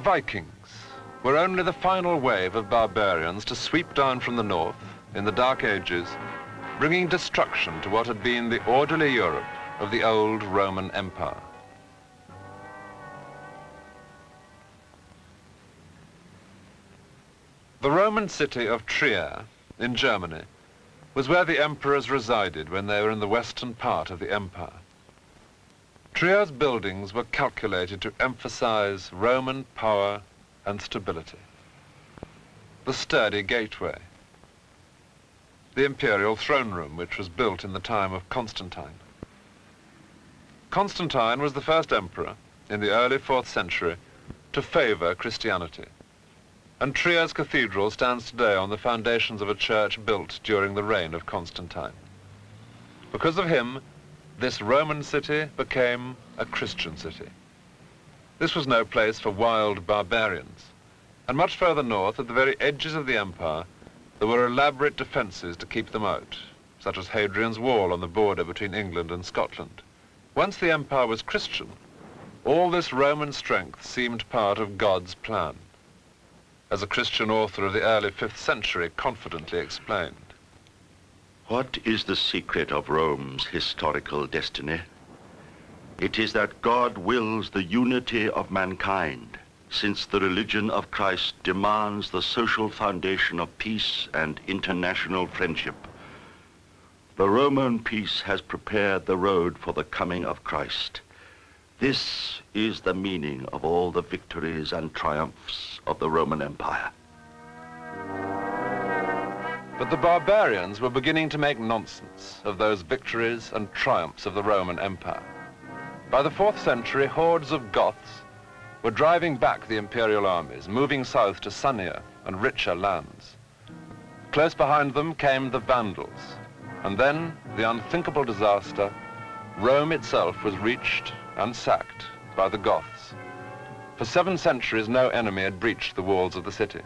Vikings were only the final wave of barbarians to sweep down from the north in the Dark Ages, bringing destruction to what had been the orderly Europe of the old Roman Empire. The Roman city of Trier in Germany was where the emperors resided when they were in the western part of the empire. Trier's buildings were calculated to emphasize Roman power and stability. The sturdy gateway, the imperial throne room, which was built in the time of Constantine. Constantine was the first emperor in the early 4th century to favor Christianity. And Trier's cathedral stands today on the foundations of a church built during the reign of Constantine. Because of him, this Roman city became a Christian city. This was no place for wild barbarians. And much further north, at the very edges of the empire, there were elaborate defenses to keep them out, such as Hadrian's Wall on the border between England and Scotland. Once the empire was Christian, all this Roman strength seemed part of God's plan, as a Christian author of the early 5th century confidently explained. What is the secret of Rome's historical destiny? It is that God wills the unity of mankind, since the religion of Christ demands the social foundation of peace and international friendship. The Roman peace has prepared the road for the coming of Christ. This is the meaning of all the victories and triumphs of the Roman Empire. But the barbarians were beginning to make nonsense of those victories and triumphs of the Roman Empire. By the 4th century, hordes of Goths were driving back the imperial armies, moving south to sunnier and richer lands. Close behind them came the Vandals, and then the unthinkable disaster. Rome itself was reached and sacked by the Goths. For 7 centuries, no enemy had breached the walls of the city.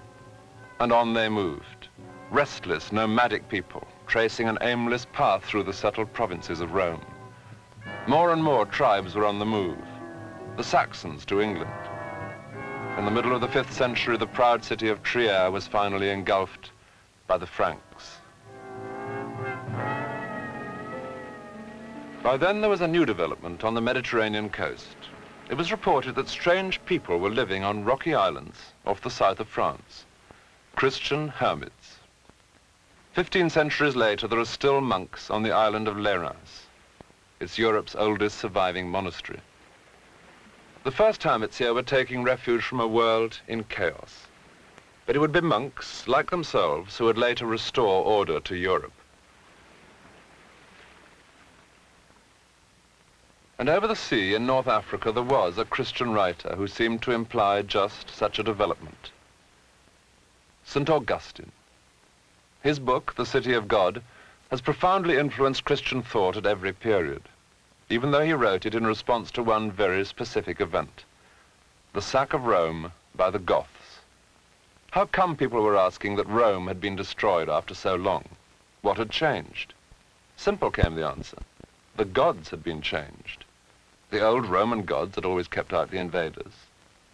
And on they moved, restless, nomadic people, tracing an aimless path through the settled provinces of Rome. More and more tribes were on the move, the Saxons to England. In the middle of the 5th century, the proud city of Trier was finally engulfed by the Franks. By then, there was a new development on the Mediterranean coast. It was reported that strange people were living on rocky islands off the south of France, Christian hermits. 15 centuries later, there are still monks on the island of Lerins. It's Europe's oldest surviving monastery. The first hermits here were taking refuge from a world in chaos. But it would be monks, like themselves, who would later restore order to Europe. And over the sea in North Africa, there was a Christian writer who seemed to imply just such a development. St. Augustine. His book, The City of God, has profoundly influenced Christian thought at every period, even though he wrote it in response to one very specific event, the sack of Rome by the Goths. How come, people were asking, that Rome had been destroyed after so long? What had changed? Simple came the answer. The gods had been changed. The old Roman gods had always kept out the invaders.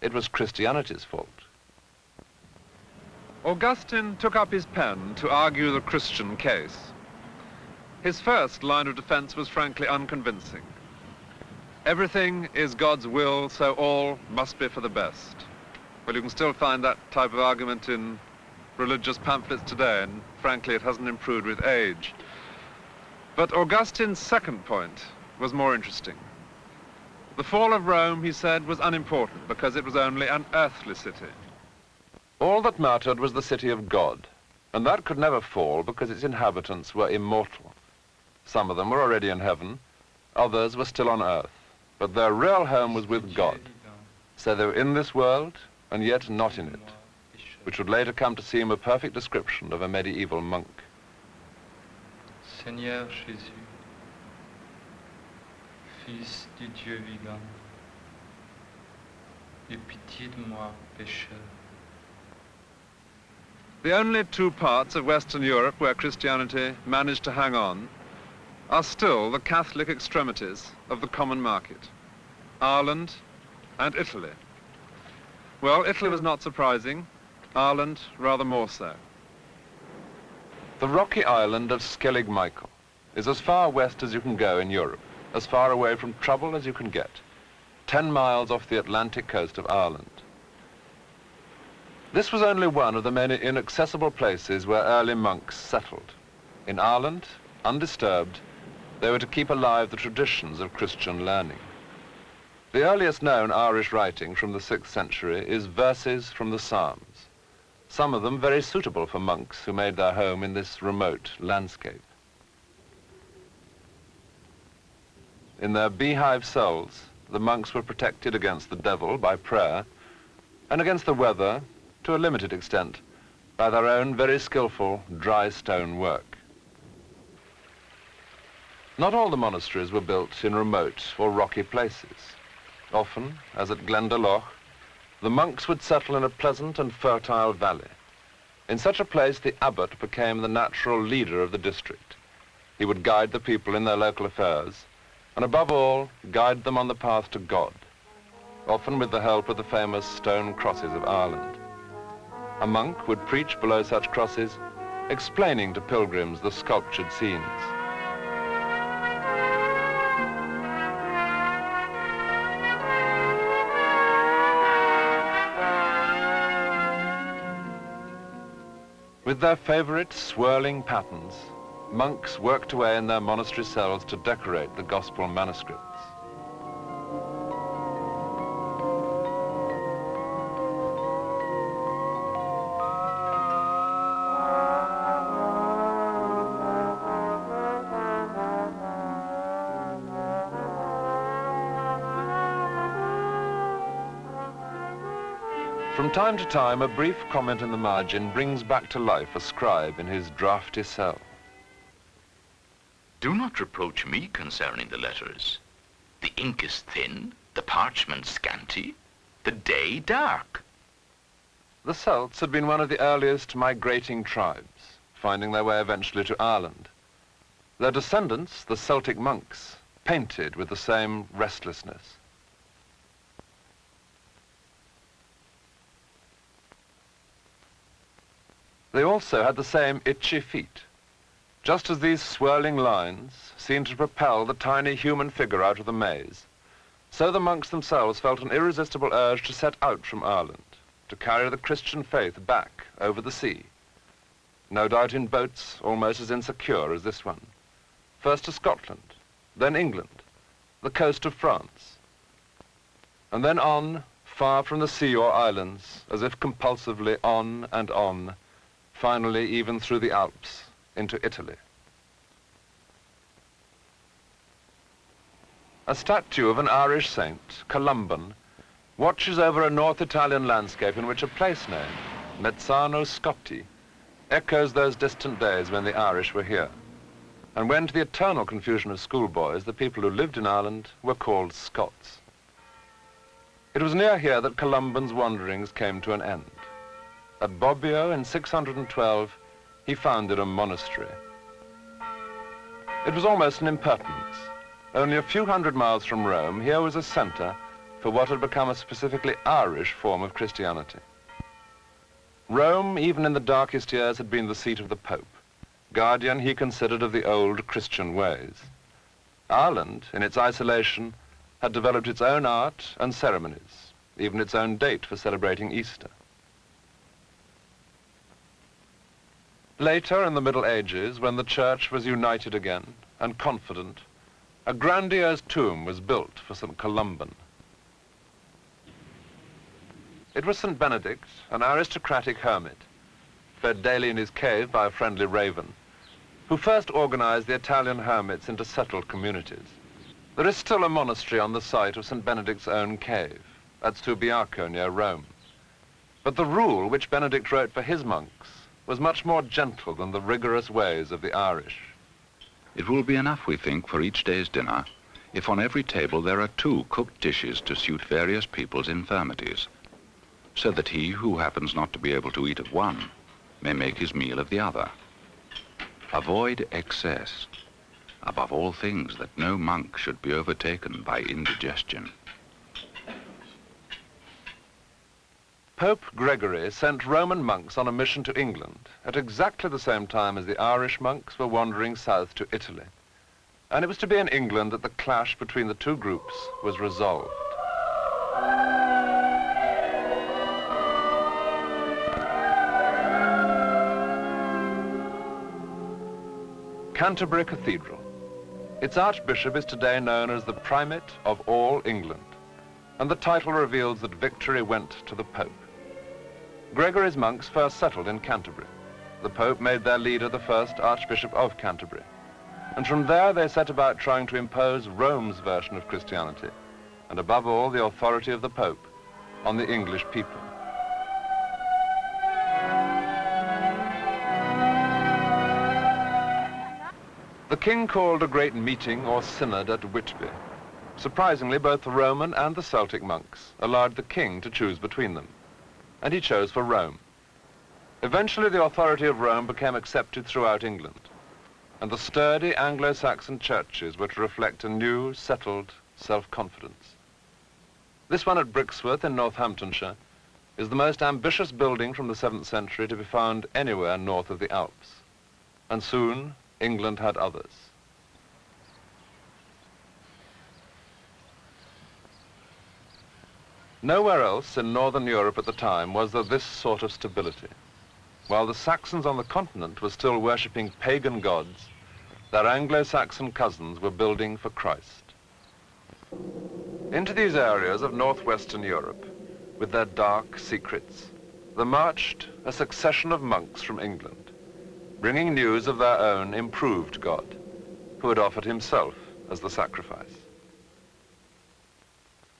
It was Christianity's fault. Augustine took up his pen to argue the Christian case. His first line of defense was frankly unconvincing. Everything is God's will, so all must be for the best. Well, you can still find that type of argument in religious pamphlets today, and frankly, it hasn't improved with age. But Augustine's second point was more interesting. The fall of Rome, he said, was unimportant because it was only an earthly city. All that mattered was the city of God, and that could never fall because its inhabitants were immortal. Some of them were already in heaven, others were still on earth, but their real home was with God. So they were in this world, and yet not in it, which would later come to seem a perfect description of a medieval monk. Seigneur Jésus, Fils du Dieu vivant, aie pitié de moi, pécheur. The only 2 parts of Western Europe where Christianity managed to hang on are still the Catholic extremities of the common market, Ireland and Italy. Well, Italy was not surprising, Ireland rather more so. The rocky island of Skellig Michael is as far west as you can go in Europe, as far away from trouble as you can get, 10 miles off the Atlantic coast of Ireland. This was only one of the many inaccessible places where early monks settled. In Ireland, undisturbed, they were to keep alive the traditions of Christian learning. The earliest known Irish writing from the 6th century is verses from the Psalms, some of them very suitable for monks who made their home in this remote landscape. In their beehive cells, the monks were protected against the devil by prayer and against the weather, to a limited extent, by their own very skillful dry stone work. Not all the monasteries were built in remote or rocky places. Often, as at Glendalough, the monks would settle in a pleasant and fertile valley. In such a place, the abbot became the natural leader of the district. He would guide the people in their local affairs, and above all, guide them on the path to God, often with the help of the famous stone crosses of Ireland. A monk would preach below such crosses, explaining to pilgrims the sculptured scenes. With their favorite swirling patterns, monks worked away in their monastery cells to decorate the gospel manuscripts. From time to time, a brief comment in the margin brings back to life a scribe in his draughty cell. Do not reproach me concerning the letters. The ink is thin, the parchment scanty, the day dark. The Celts had been one of the earliest migrating tribes, finding their way eventually to Ireland. Their descendants, the Celtic monks, painted with the same restlessness. They also had the same itchy feet. Just as these swirling lines seemed to propel the tiny human figure out of the maze, so the monks themselves felt an irresistible urge to set out from Ireland, to carry the Christian faith back over the sea. No doubt in boats almost as insecure as this one. First to Scotland, then England, the coast of France, and then on, far from the sea or islands, as if compulsively on and on, finally even through the Alps into Italy. A statue of an Irish saint, Columban, watches over a North Italian landscape in which a place name, Mezzano Scotti, echoes those distant days when the Irish were here, and when, to the eternal confusion of schoolboys, the people who lived in Ireland were called Scots. It was near here that Columban's wanderings came to an end. At Bobbio in 612, he founded a monastery. It was almost an impertinence. Only a few hundred miles from Rome, here was a center for what had become a specifically Irish form of Christianity. Rome, even in the darkest years, had been the seat of the Pope, guardian, he considered, of the old Christian ways. Ireland, in its isolation, had developed its own art and ceremonies, even its own date for celebrating Easter. Later, in the Middle Ages, when the church was united again and confident, a grandiose tomb was built for St. Columban. It was St. Benedict, an aristocratic hermit, fed daily in his cave by a friendly raven, who first organized the Italian hermits into settled communities. There is still a monastery on the site of St. Benedict's own cave, at Subiaco near Rome. But the rule which Benedict wrote for his monks was much more gentle than the rigorous ways of the Irish. It will be enough, we think, for each day's dinner, if on every table there are 2 cooked dishes to suit various people's infirmities, so that he who happens not to be able to eat of one may make his meal of the other. Avoid excess. Above all things, that no monk should be overtaken by indigestion. Pope Gregory sent Roman monks on a mission to England at exactly the same time as the Irish monks were wandering south to Italy. And it was to be in England that the clash between the two groups was resolved. Canterbury Cathedral. Its archbishop is today known as the Primate of all England, and the title reveals that victory went to the Pope. Gregory's monks first settled in Canterbury. The Pope made their leader the first Archbishop of Canterbury, and from there they set about trying to impose Rome's version of Christianity, and above all the authority of the Pope, on the English people. The king called a great meeting or synod at Whitby. Surprisingly, both the Roman and the Celtic monks allowed the king to choose between them, and he chose for Rome. Eventually, the authority of Rome became accepted throughout England, and the sturdy Anglo-Saxon churches were to reflect a new, settled self-confidence. This one at Brixworth in Northamptonshire is the most ambitious building from the 7th century to be found anywhere north of the Alps, and soon England had others. Nowhere else in Northern Europe at the time was there this sort of stability. While the Saxons on the continent were still worshipping pagan gods, their Anglo-Saxon cousins were building for Christ. Into these areas of northwestern Europe, with their dark secrets, there marched a succession of monks from England, bringing news of their own improved God, who had offered himself as the sacrifice.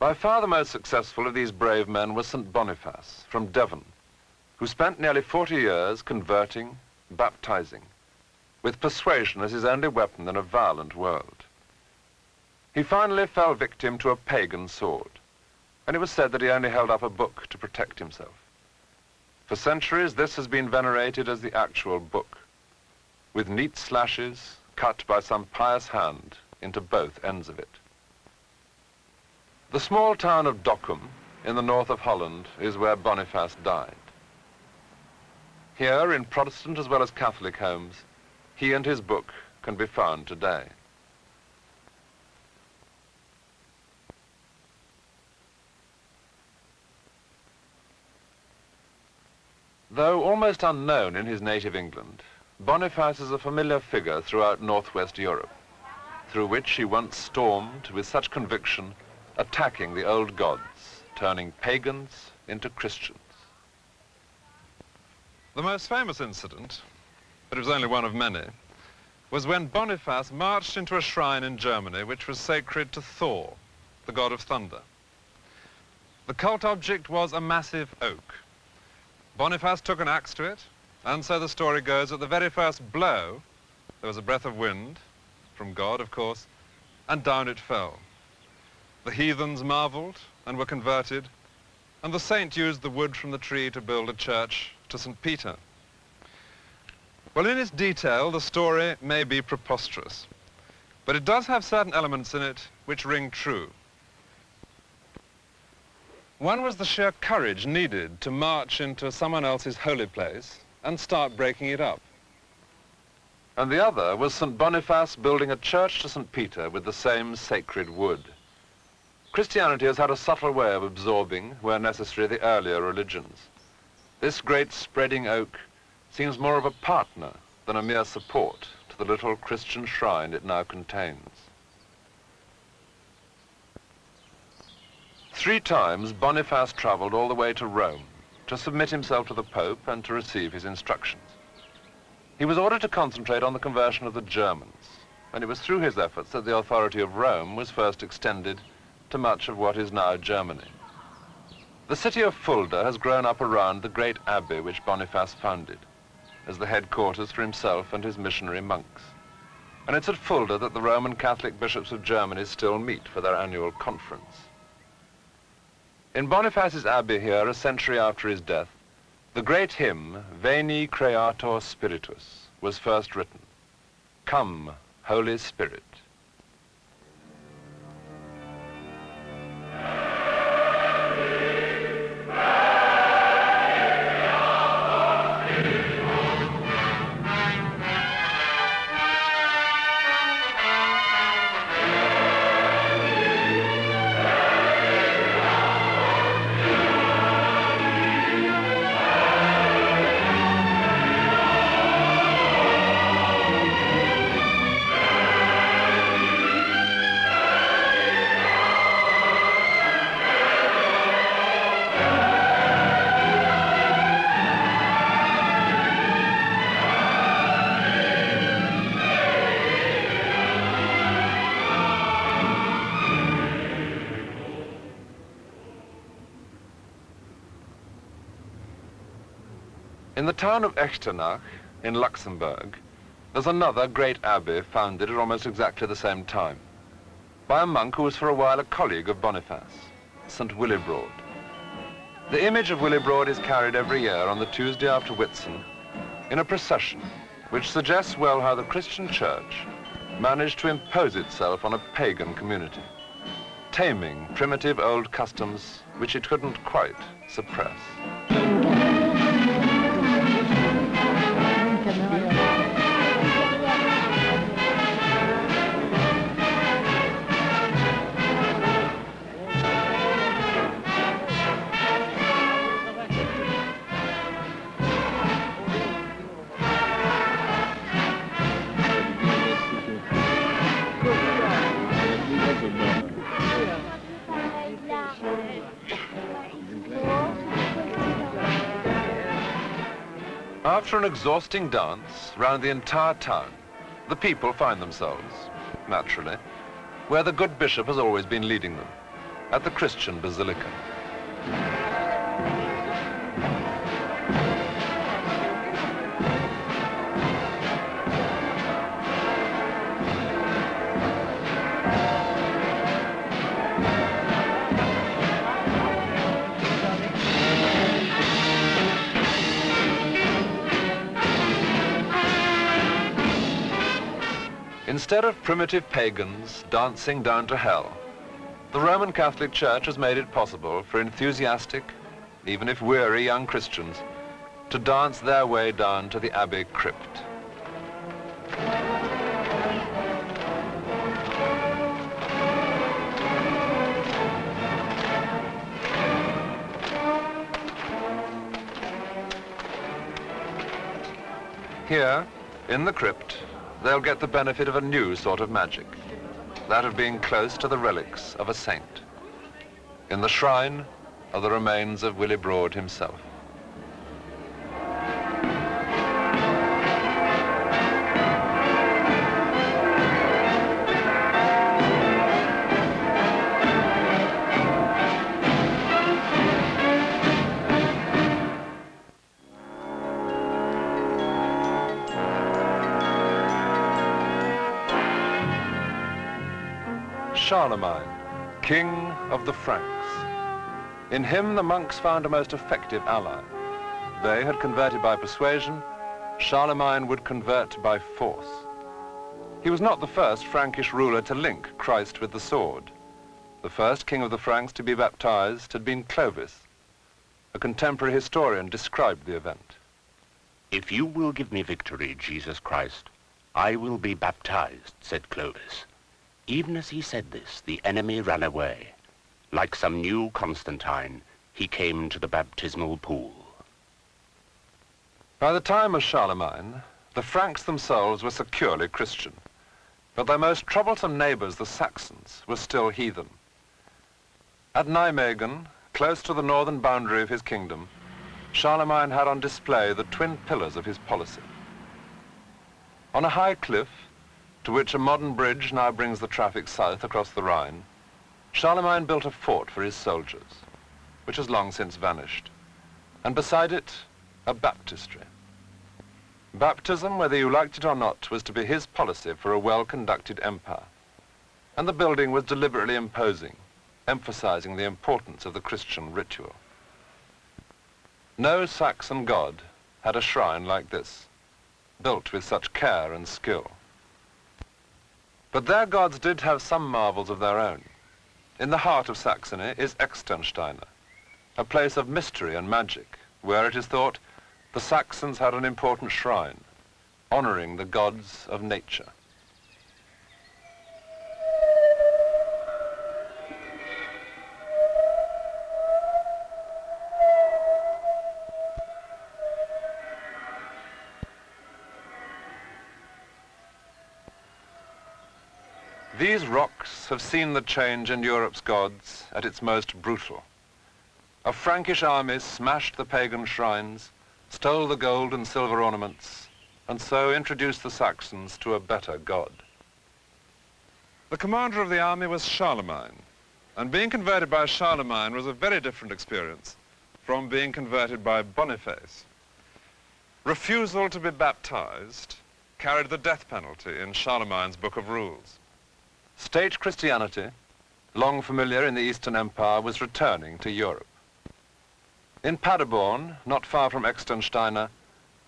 By far the most successful of these brave men was St. Boniface from Devon, who spent nearly 40 years converting, baptizing, with persuasion as his only weapon in a violent world. He finally fell victim to a pagan sword, and it was said that he only held up a book to protect himself. For centuries, this has been venerated as the actual book, with neat slashes cut by some pious hand into both ends of it. The small town of Dokkum in the north of Holland is where Boniface died. Here, in Protestant as well as Catholic homes, he and his book can be found today. Though almost unknown in his native England, Boniface is a familiar figure throughout northwest Europe, through which he once stormed with such conviction, attacking the old gods, turning pagans into Christians. The most famous incident, but it was only one of many, was when Boniface marched into a shrine in Germany which was sacred to Thor, the god of thunder. The cult object was a massive oak. Boniface took an axe to it, and so the story goes, at the very first blow, there was a breath of wind, from God, of course, and down it fell. The heathens marveled and were converted, and the saint used the wood from the tree to build a church to St. Peter. Well, in its detail, the story may be preposterous, but it does have certain elements in it which ring true. One was the sheer courage needed to march into someone else's holy place and start breaking it up. And the other was St. Boniface building a church to St. Peter with the same sacred wood. Christianity has had a subtle way of absorbing, where necessary, the earlier religions. This great spreading oak seems more of a partner than a mere support to the little Christian shrine it now contains. 3 times Boniface traveled all the way to Rome to submit himself to the Pope and to receive his instructions. He was ordered to concentrate on the conversion of the Germans, and it was through his efforts that the authority of Rome was first extended to much of what is now Germany. The city of Fulda has grown up around the great abbey which Boniface founded as the headquarters for himself and his missionary monks. And it's at Fulda that the Roman Catholic bishops of Germany still meet for their annual conference. In Boniface's abbey here, a century after his death, the great hymn, Veni Creator Spiritus, was first written. Come, Holy Spirit. In the town of Echternach, in Luxembourg, there's another great abbey founded at almost exactly the same time by a monk who was for a while a colleague of Boniface, St. Willibrord. The image of Willibrord is carried every year on the Tuesday after Whitsun in a procession which suggests well how the Christian church managed to impose itself on a pagan community, taming primitive old customs which it couldn't quite suppress. After an exhausting dance round the entire town, the people find themselves, naturally, where the good bishop has always been leading them, at the Christian Basilica. Instead of primitive pagans dancing down to hell, the Roman Catholic Church has made it possible for enthusiastic, even if weary, young Christians to dance their way down to the Abbey crypt. Here, in the crypt, they'll get the benefit of a new sort of magic, that of being close to the relics of a saint. In the shrine are the remains of Willibrord himself. Charlemagne, king of the Franks. In him the monks found a most effective ally. They had converted by persuasion, Charlemagne would convert by force. He was not the first Frankish ruler to link Christ with the sword. The first king of the Franks to be baptized had been Clovis. A contemporary historian described the event. "If you will give me victory, Jesus Christ, I will be baptized," said Clovis. Even as he said this, the enemy ran away. Like some new Constantine, he came to the baptismal pool. By the time of Charlemagne, the Franks themselves were securely Christian, but their most troublesome neighbors, the Saxons, were still heathen. At Nijmegen, close to the northern boundary of his kingdom, Charlemagne had on display the twin pillars of his policy. On a high cliff, to which a modern bridge now brings the traffic south across the Rhine, Charlemagne built a fort for his soldiers, which has long since vanished, and beside it, a baptistry. Baptism, whether you liked it or not, was to be his policy for a well-conducted empire, and the building was deliberately imposing, emphasizing the importance of the Christian ritual. No Saxon god had a shrine like this, built with such care and skill. But their gods did have some marvels of their own. In the heart of Saxony is Externsteine, a place of mystery and magic, where it is thought the Saxons had an important shrine, honoring the gods of nature. These rocks have seen the change in Europe's gods at its most brutal. A Frankish army smashed the pagan shrines, stole the gold and silver ornaments, and so introduced the Saxons to a better god. The commander of the army was Charlemagne, and being converted by Charlemagne was a very different experience from being converted by Boniface. Refusal to be baptized carried the death penalty in Charlemagne's Book of Rules. State Christianity, long familiar in the Eastern Empire, was returning to Europe. In Paderborn, not far from Extensteiner,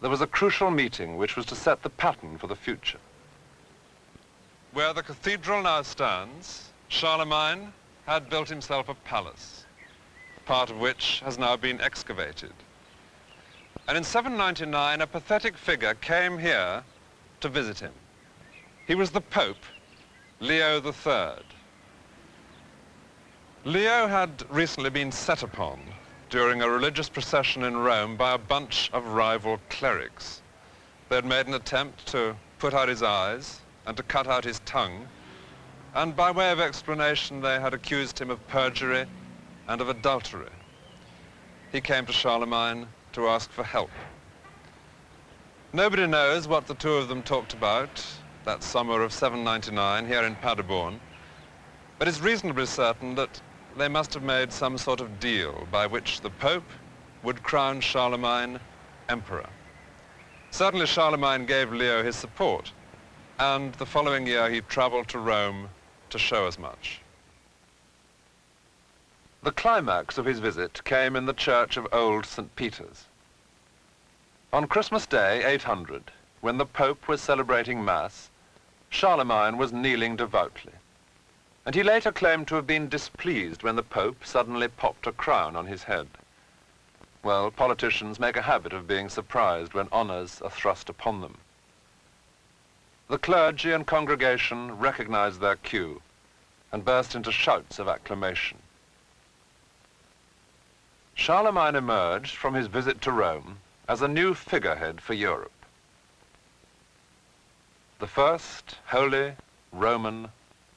there was a crucial meeting which was to set the pattern for the future. Where the cathedral now stands, Charlemagne had built himself a palace, part of which has now been excavated. And in 799, a pathetic figure came here to visit him. He was the Pope, Leo III. Leo had recently been set upon during a religious procession in Rome by a bunch of rival clerics. They had made an attempt to put out his eyes and to cut out his tongue, and by way of explanation they had accused him of perjury and of adultery. He came to Charlemagne to ask for help. Nobody knows what the two of them talked about that summer of 799 here in Paderborn, but it's reasonably certain that they must have made some sort of deal by which the Pope would crown Charlemagne emperor. Certainly Charlemagne gave Leo his support, and the following year he traveled to Rome to show as much. The climax of his visit came in the church of Old St. Peter's. On Christmas Day, 800, when the Pope was celebrating Mass, Charlemagne was kneeling devoutly, and he later claimed to have been displeased when the Pope suddenly popped a crown on his head. Well, politicians make a habit of being surprised when honors are thrust upon them. The clergy and congregation recognized their cue and burst into shouts of acclamation. Charlemagne emerged from his visit to Rome as a new figurehead for Europe. The first Holy Roman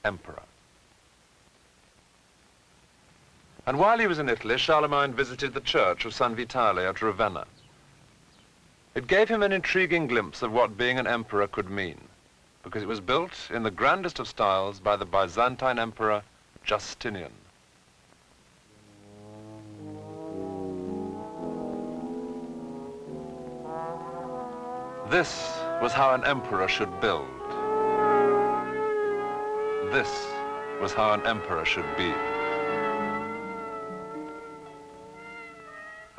Emperor. And while he was in Italy, Charlemagne visited the church of San Vitale at Ravenna. It gave him an intriguing glimpse of what being an emperor could mean, because it was built in the grandest of styles by the Byzantine Emperor Justinian. This was how an emperor should build. This was how an emperor should be.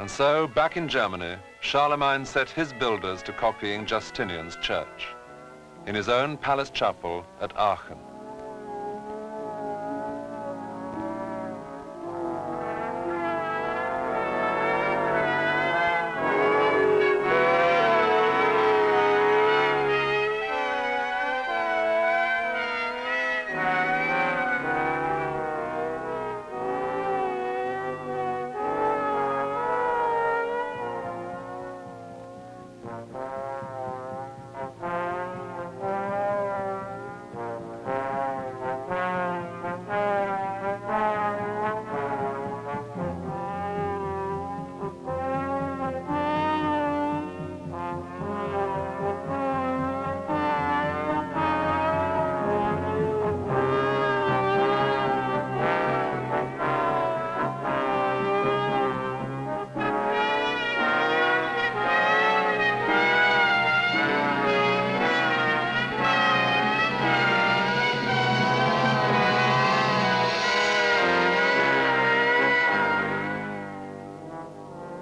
And so, back in Germany, Charlemagne set his builders to copying Justinian's church in his own palace chapel at Aachen.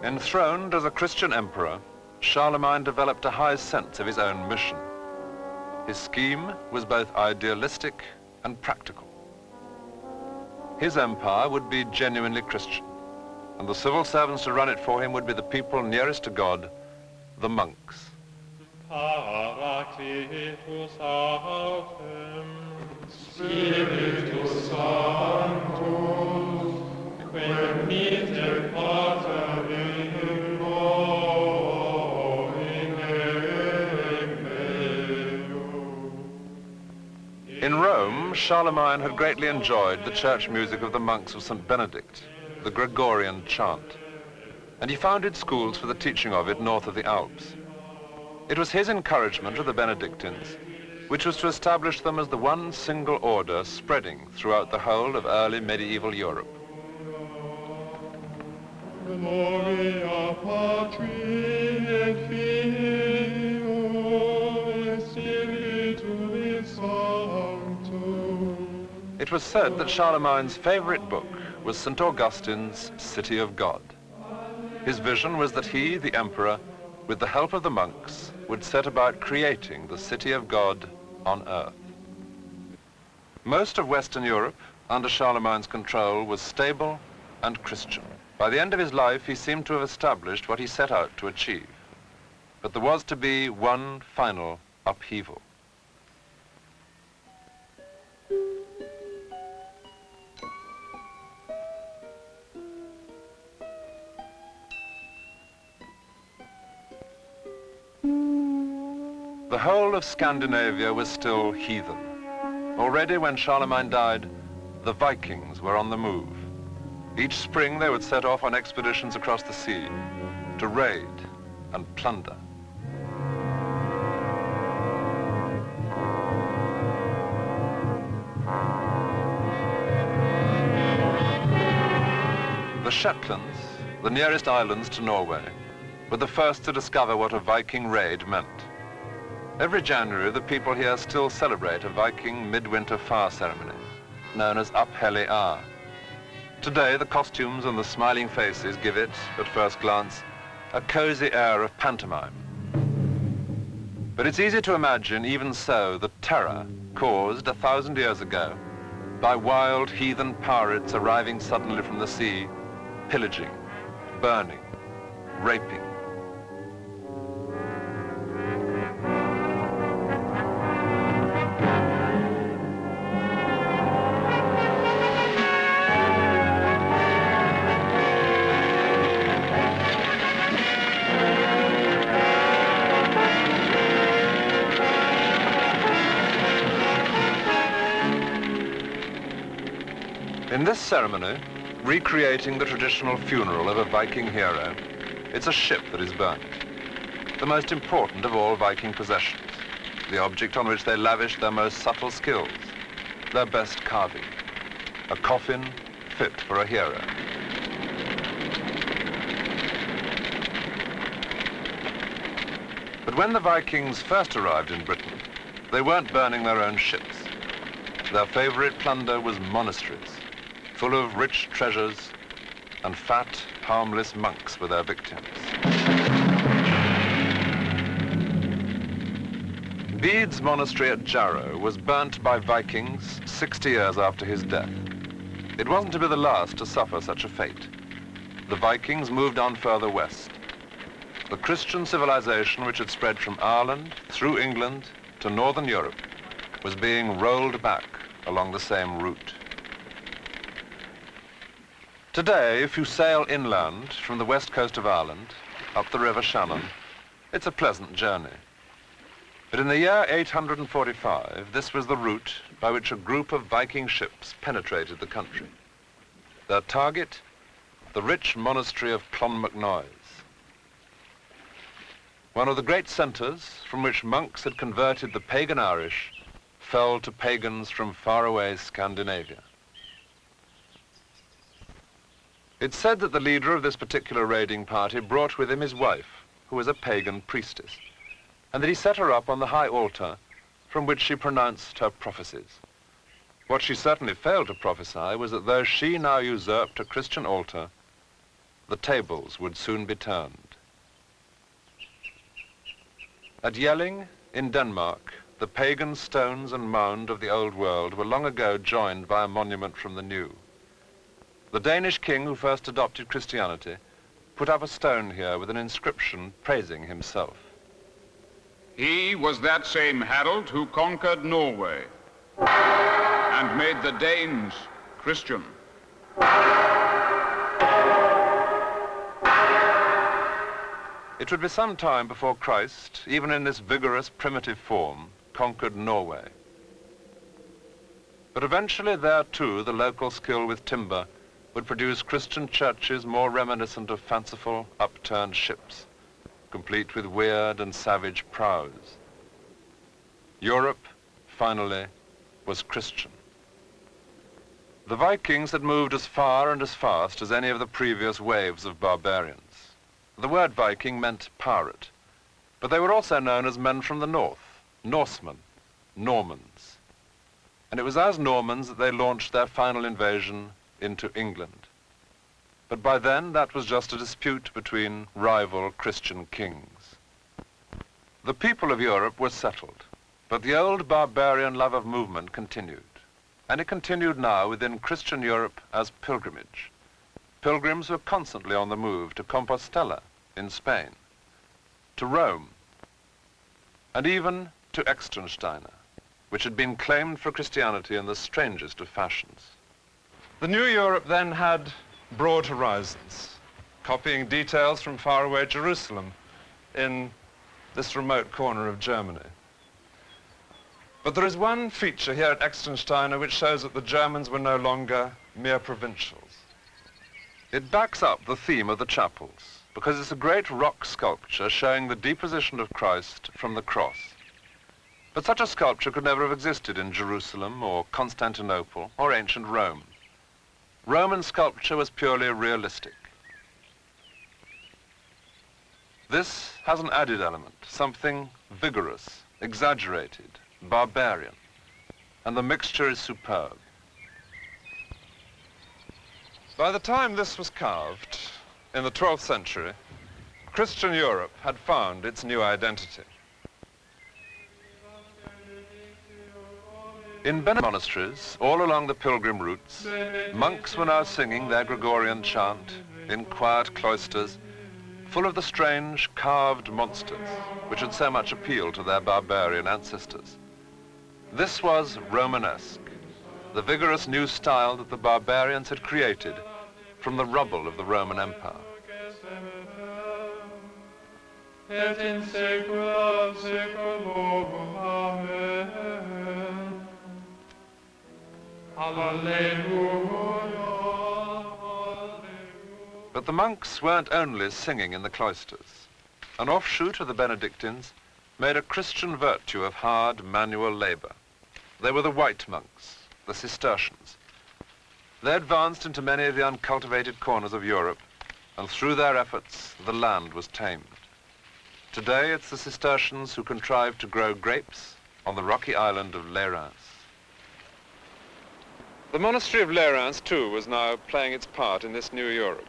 Enthroned as a Christian emperor, Charlemagne developed a high sense of his own mission. His scheme was both idealistic and practical. His empire would be genuinely Christian, and the civil servants to run it for him would be the people nearest to God, the monks. Paracletus autem, Spiritus Sanctus, quem mitter pater in Bo in Empero. In Rome, Charlemagne had greatly enjoyed the church music of the monks of St. Benedict, the Gregorian chant, and he founded schools for the teaching of it north of the Alps. It was his encouragement of the Benedictines, which was to establish them as the one single order spreading throughout the whole of early medieval Europe. Gloria Patri et Filii It was said that Charlemagne's favorite book was St. Augustine's City of God. His vision was that he, the emperor, with the help of the monks, would set about creating the city of God on earth. Most of Western Europe, under Charlemagne's control, was stable and Christian. By the end of his life, he seemed to have established what he set out to achieve. But there was to be one final upheaval. The whole of Scandinavia was still heathen. Already when Charlemagne died, the Vikings were on the move. Each spring they would set off on expeditions across the sea to raid and plunder. The Shetlands, the nearest islands to Norway, were the first to discover what a Viking raid meant. Every January, the people here still celebrate a Viking midwinter fire ceremony, known as Uphellig. Today, the costumes and the smiling faces give it, at first glance, a cozy air of pantomime. But it's easy to imagine, even so, the terror caused 1,000 years ago by wild heathen pirates arriving suddenly from the sea, pillaging, burning, raping. In this ceremony, recreating the traditional funeral of a Viking hero, it's a ship that is burnt, the most important of all Viking possessions, the object on which they lavished their most subtle skills, their best carving, a coffin fit for a hero. But when the Vikings first arrived in Britain, they weren't burning their own ships. Their favorite plunder was monasteries, full of rich treasures, and fat, harmless monks were their victims. Bede's monastery at Jarrow was burnt by Vikings 60 years after his death. It wasn't to be the last to suffer such a fate. The Vikings moved on further west. The Christian civilization, which had spread from Ireland through England to northern Europe, was being rolled back along the same route. Today, if you sail inland from the west coast of Ireland, up the River Shannon, it's a pleasant journey. But in the year 845, this was the route by which a group of Viking ships penetrated the country. Their target, the rich monastery of Clonmacnoise, one of the great centres from which monks had converted the pagan Irish, fell to pagans from faraway Scandinavia. It's said that the leader of this particular raiding party brought with him his wife, who was a pagan priestess, and that he set her up on the high altar from which she pronounced her prophecies. What she certainly failed to prophesy was that though she now usurped a Christian altar, the tables would soon be turned. At Jelling, in Denmark, the pagan stones and mound of the old world were long ago joined by a monument from the new. The Danish king who first adopted Christianity put up a stone here with an inscription praising himself. He was that same Harold who conquered Norway and made the Danes Christian. It would be some time before Christ, even in this vigorous primitive form, conquered Norway. But eventually there too the local skill with timber would produce Christian churches more reminiscent of fanciful, upturned ships, complete with weird and savage prows. Europe, finally, was Christian. The Vikings had moved as far and as fast as any of the previous waves of barbarians. The word Viking meant pirate, but they were also known as men from the north, Norsemen, Normans. and it was as Normans that they launched their final invasion into England. But by then, that was just a dispute between rival Christian kings. The people of Europe were settled, but the old barbarian love of movement continued. And it continued now within Christian Europe as pilgrimage. Pilgrims were constantly on the move to Compostela in Spain, to Rome, and even to Externsteiner, which had been claimed for Christianity in the strangest of fashions. The new Europe then had broad horizons, copying details from faraway Jerusalem in this remote corner of Germany. But there is one feature here at Externsteiner which shows that the Germans were no longer mere provincials. It backs up the theme of the chapels, because it's a great rock sculpture showing the deposition of Christ from the cross. But such a sculpture could never have existed in Jerusalem or Constantinople or ancient Rome. Roman sculpture was purely realistic. This has an added element, something vigorous, exaggerated, barbarian, and the mixture is superb. By the time this was carved, in the 12th century, Christian Europe had found its new identity. In Benedict monasteries, all along the pilgrim routes, monks were now singing their Gregorian chant in quiet cloisters, full of the strange carved monsters which had so much appealed to their barbarian ancestors. This was Romanesque, the vigorous new style that the barbarians had created from the rubble of the Roman Empire. Et in saecula saeculorum. Amen. Alleluia. But the monks weren't only singing in the cloisters. An offshoot of the Benedictines made a Christian virtue of hard manual labor. They were the white monks, the Cistercians. They advanced into many of the uncultivated corners of Europe, and through their efforts, the land was tamed. Today, it's the Cistercians who contrived to grow grapes on the rocky island of Lérins. The monastery of Lérins, too, was now playing its part in this new Europe.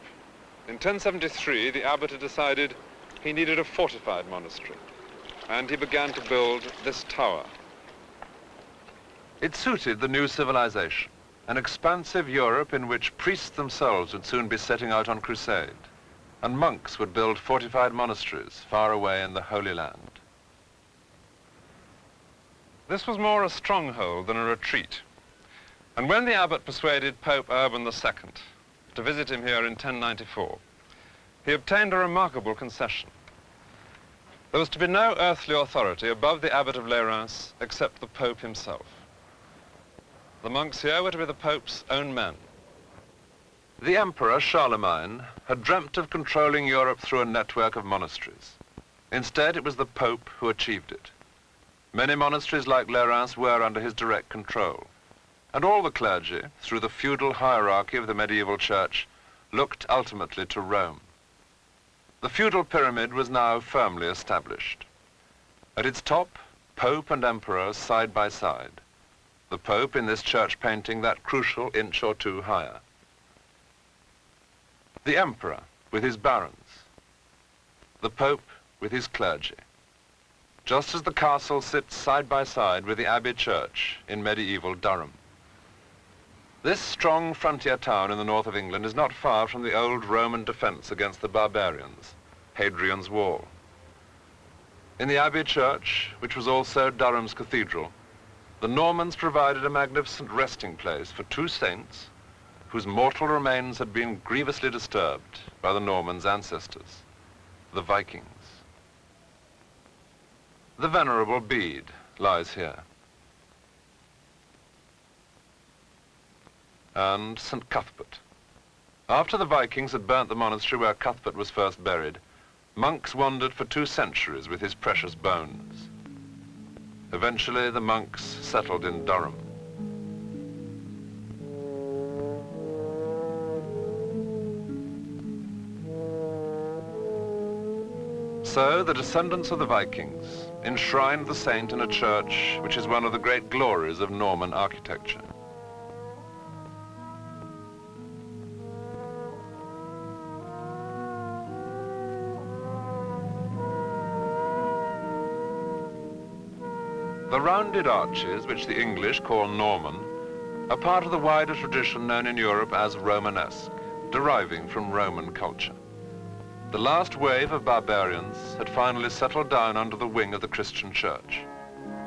In 1073, the abbot had decided he needed a fortified monastery, and he began to build this tower. It suited the new civilization, an expansive Europe in which priests themselves would soon be setting out on crusade, and monks would build fortified monasteries far away in the Holy Land. This was more a stronghold than a retreat, and when the abbot persuaded Pope Urban II to visit him here in 1094, he obtained a remarkable concession. There was to be no earthly authority above the abbot of Lérins except the Pope himself. The monks here were to be the Pope's own men. The Emperor Charlemagne had dreamt of controlling Europe through a network of monasteries. Instead, it was the Pope who achieved it. Many monasteries like Lérins were under his direct control, and all the clergy, through the feudal hierarchy of the medieval church, looked ultimately to Rome. The feudal pyramid was now firmly established. At its top, Pope and Emperor side by side. The Pope in this church painting that crucial inch or two higher. The Emperor with his barons. The Pope with his clergy. Just as the castle sits side by side with the Abbey Church in medieval Durham. This strong frontier town in the north of England is not far from the old Roman defense against the barbarians, Hadrian's Wall. In the Abbey Church, which was also Durham's cathedral, the Normans provided a magnificent resting place for two saints whose mortal remains had been grievously disturbed by the Normans' ancestors, the Vikings. The Venerable Bede lies here. And St. Cuthbert. After the Vikings had burnt the monastery where Cuthbert was first buried, monks wandered for 2 centuries with his precious bones. Eventually, the monks settled in Durham. So the descendants of the Vikings enshrined the saint in a church which is one of the great glories of Norman architecture. The rounded arches, which the English call Norman, are part of the wider tradition known in Europe as Romanesque, deriving from Roman culture. The last wave of barbarians had finally settled down under the wing of the Christian Church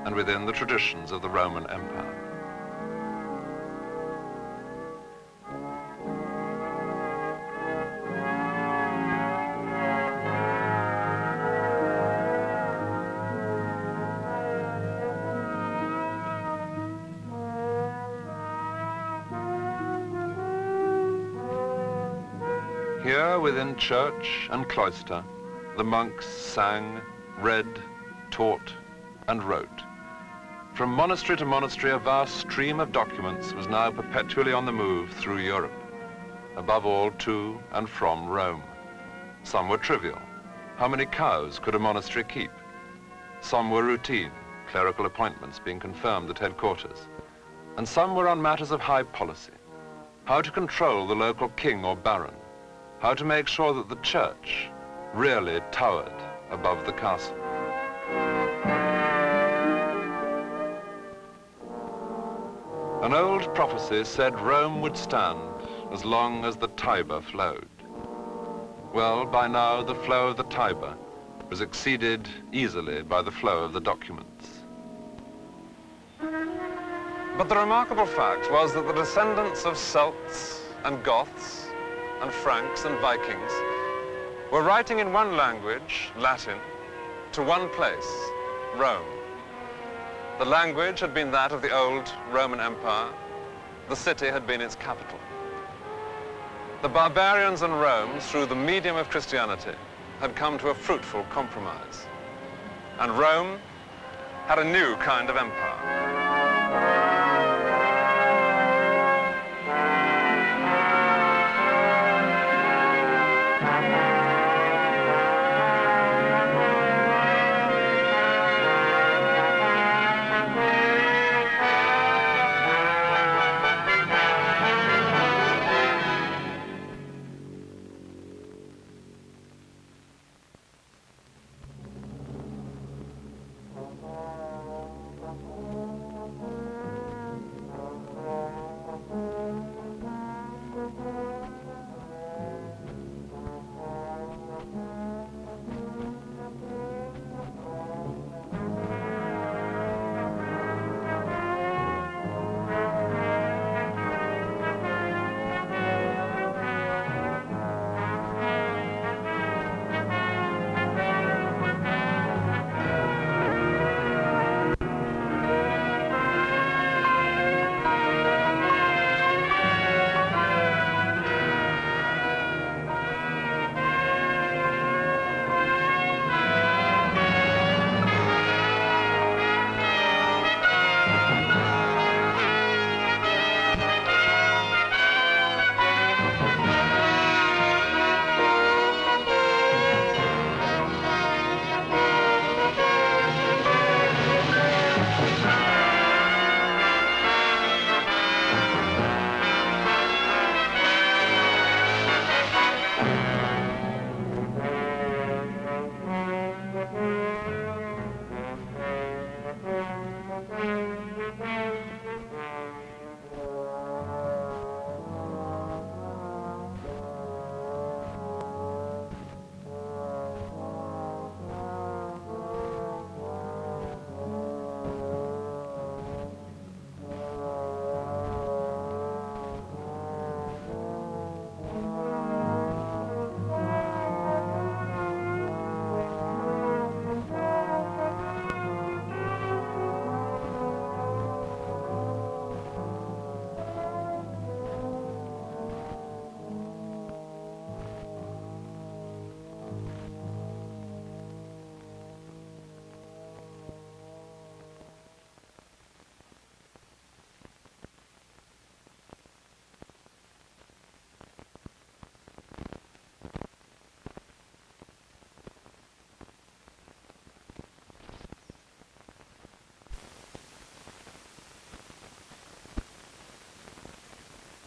and within the traditions of the Roman Empire. Here within church and cloister, the monks sang, read, taught, and wrote. From monastery to monastery, a vast stream of documents was now perpetually on the move through Europe, above all to and from Rome. Some were trivial. How many cows could a monastery keep? Some were routine, clerical appointments being confirmed at headquarters. And some were on matters of high policy. How to control the local king or baron. How to make sure that the church really towered above the castle. An old prophecy said Rome would stand as long as the Tiber flowed. Well, by now the flow of the Tiber was exceeded easily by the flow of the documents. But the remarkable fact was that the descendants of Celts and Goths and Franks and Vikings were writing in one language, Latin, to one place, Rome. The language had been that of the old Roman Empire. The city had been its capital. The barbarians and Rome, through the medium of Christianity, had come to a fruitful compromise. And Rome had a new kind of empire.